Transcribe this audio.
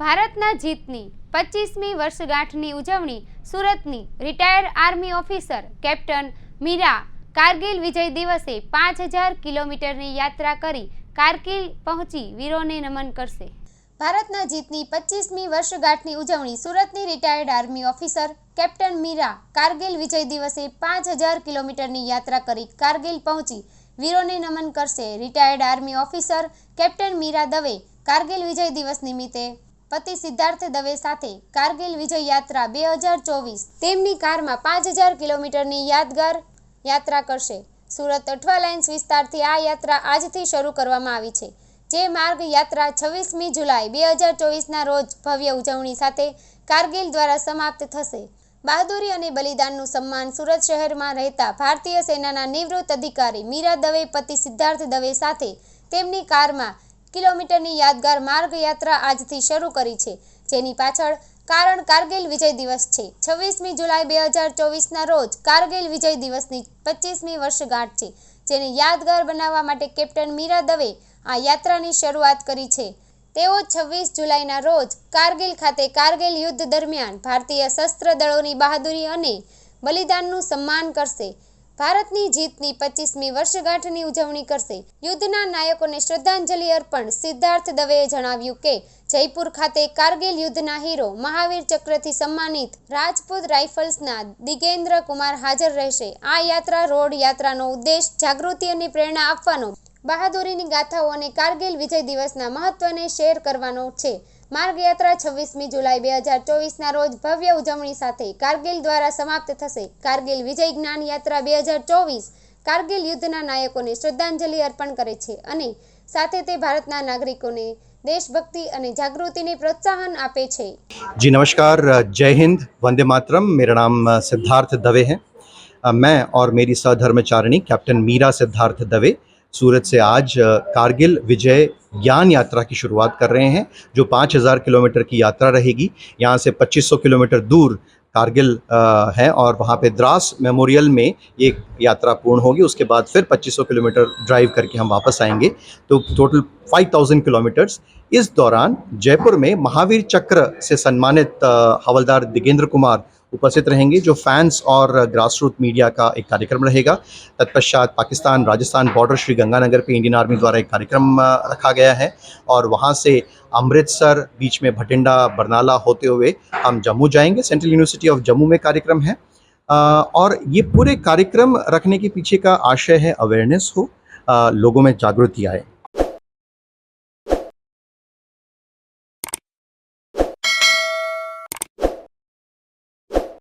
ભારતના જીતની 25મી વર્ષગાંઠની ઉજવણી સુરતની retired army officer captain Meera Kargil Vijay દિવસે 5000 કિલોમીટરની યાત્રા કરી કારગિલ પહોંચી વીરોને નમન કરશે। ભારતના જીતની 25મી વર્ષગાંઠની ઉજવણી સુરતની retired army officer captain Meera Kargil Vijay દિવસે 5000 કિલોમીટરની યાત્રા કરી કારગિલ પહોંચી વીરોને નમન કરશે। Retired army officer captain Meera Dave Kargil Vijay Diwas નિમિત્તે પતિ સિદ્ધાર્થ દવે સાથે કારગિલ વિજય યાત્રા 2024 તેમની કારમાં 5000 કિલોમીટરની યાદગાર યાત્રા કરશે। સુરત અઠવા લાઇન્સ વિસ્તારથી આ યાત્રા આજથી શરૂ કરવામાં આવી છે, જે માર્ગ યાત્રા 26મી જુલાઈ 2024ના રોજ ભવ્ય ઉજવણી સાથે કારગિલ દ્વારા સમાપ્ત થશે। બહાદુરી અને બલિદાનનું સન્માન સુરત શહેરમાં રહેતા ભારતીય સેનાના નિવૃત્ત અધિકારી મીરા દવે પતિ સિદ્ધાર્થ દવે સાથે તેમની કારમાં કિલોમીટરની યાદગાર માર્ગ યાત્રા આજથી શરૂ કરી છે, જેની પાછળ કારણ કારગિલ વિજય દિવસ છે। 26મી જુલાઈ 2024ના રોજ કારગિલ વિજય દિવસની 25મી વર્ષગાંઠ છે, જેને યાદગાર બનાવવા માટે કેપ્ટન મીરા દવે આ યાત્રાની શરૂઆત કરી છે। તેઓ 26 જુલાઈના રોજ કારગિલ ખાતે કારગિલ યુદ્ધ દરમિયાન ભારતીય શસ્ત્ર દળોની બહાદુરી અને બલિદાનનું સન્માન કરશે। ભારતની જીતની 25મી વર્ષગાંઠની ઉજવણી કરશે। યુદ્ધના નાયકોને શ્રદ્ધાંજલિ અર્પણ સિદ્ધાર્થ દવેએ જણાવ્યું કે જયપુર ખાતે કારગિલ યુદ્ધના હીરો મહાવીર ચક્રથી સન્માનિત રાજપૂત રાઇફલ્સના દિગેન્દ્ર કુમાર હાજર રહેશે। આ યાત્રા રોડ યાત્રાનો ઉદ્દેશ જાગૃતિ અને પ્રેરણા આપવાનો, બહાદુરીની ગાથાઓ અને કારગિલ વિજય દિવસના મહત્વને શેર કરવાનો છે। માર્ગ યાત્રા 26મી જુલાઈ 2024ના રોજ ભવ્ય ઉજવણી સાથે કારગિલ દ્વારા સમાપ્ત થશે। કારગિલ વિજય જ્ઞાન યાત્રા 2024 કારગિલ યુદ્ધના નાયકોને શ્રદ્ધાંજલિ અર્પણ કરે છે અને સાથે તે ભારતના નાગરિકોને देशभक्ति અને જાગૃતિને પ્રોત્સાહન આપે છે। जी नमस्कार, जय हिंद, वंदे मातरम। मेरा नाम सिद्धार्थ दवे है। मैं और मेरी सहधर्मचारिणी कैप्टन मीरा सिद्धार्थ दवे सूरत से आज कारगिल विजय ज्ञान यात्रा की शुरुआत कर रहे हैं, जो 5000 किलोमीटर की यात्रा रहेगी। यहाँ से 2500 किलोमीटर दूर कारगिल है और वहाँ पे द्रास मेमोरियल में एक यात्रा पूर्ण होगी। उसके बाद फिर 2500 किलोमीटर ड्राइव करके हम वापस आएंगे, तो टोटल 5000 किलोमीटर्स। इस दौरान जयपुर में महावीर चक्र से सम्मानित हवलदार दिगेंद्र कुमार उपस्थित रहेंगे, जो फैंस और ग्रास रूट मीडिया का एक कार्यक्रम रहेगा। तत्पश्चात पाकिस्तान राजस्थान बॉर्डर श्री गंगानगर पे इंडियन आर्मी द्वारा एक कार्यक्रम रखा गया है और वहाँ से अमृतसर बीच में भटिंडा बरनाला होते हुए हम जम्मू जाएंगे। सेंट्रल यूनिवर्सिटी ऑफ जम्मू में कार्यक्रम है और ये पूरे कार्यक्रम रखने के पीछे का आशय है अवेयरनेस हो, लोगों में जागृति आए।